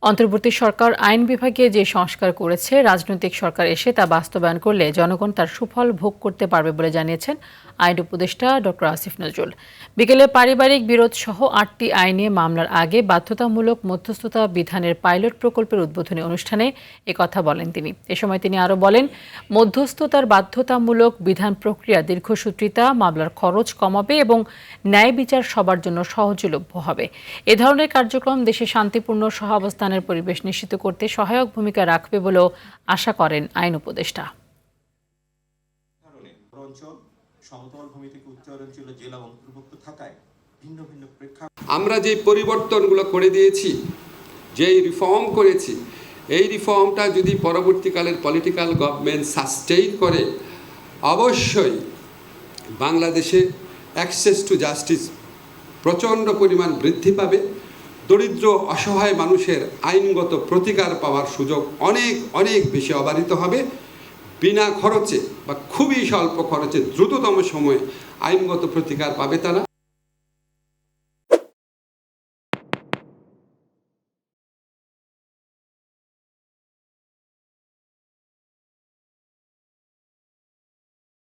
অন্তর্বর্তী সরকার আইন বিভাগে যে সংস্কার করেছে, রাজনৈতিক সরকার এসে তা বাস্তবায়ন করলে জনগণ তার সুফল ভোগ করতে পারবে বলে জানিয়েছেন আইন উপদেষ্টা ডক্টর আসিফ নজরুল। বিকেলে পারিবারিক বিরোধ সহ ৮টি আইনে মামলার আগে বাধ্যতামূলক মধ্যস্থতা বিধানের পাইলট প্রকল্পের উদ্বোধনী অনুষ্ঠানে একথা বলেন তিনি। এ সময় তিনি আরও বলেন, মধ্যস্থতার বাধ্যতামূলক বিধান প্রক্রিয়া দীর্ঘসূত্রিতা, মামলার খরচ কমাবে এবং ন্যায় বিচার সবার জন্য সহজলভ্য হবে। এ ধরনের কার্যক্রম দেশে শান্তিপূর্ণ সহাবস্থানের পরিবেশ নিশ্চিত করতে সহায়ক ভূমিকা রাখবে বলেও আশা করেন আইন উপদেষ্টা। আমরা যে পরিবর্তনগুলো করে দিয়েছি, যেই রিফর্ম করেছি, এই রিফর্মটা যদি পরবর্তীকালের পলিটিক্যাল গভর্নমেন্ট সাস্টেইন করে, অবশ্যই বাংলাদেশে অ্যাক্সেস টু জাস্টিস প্রচণ্ড পরিমাণ বৃদ্ধি পাবে। দরিদ্র অসহায় মানুষের আইনগত প্রতিকার পাওয়ার সুযোগ অনেক অনেক বেশি অবারিত হবে। বিনা খরচে বা খুবই স্বল্প খরচে দ্রুততম সময়ে আইনগত প্রতিকার পাবে তারা।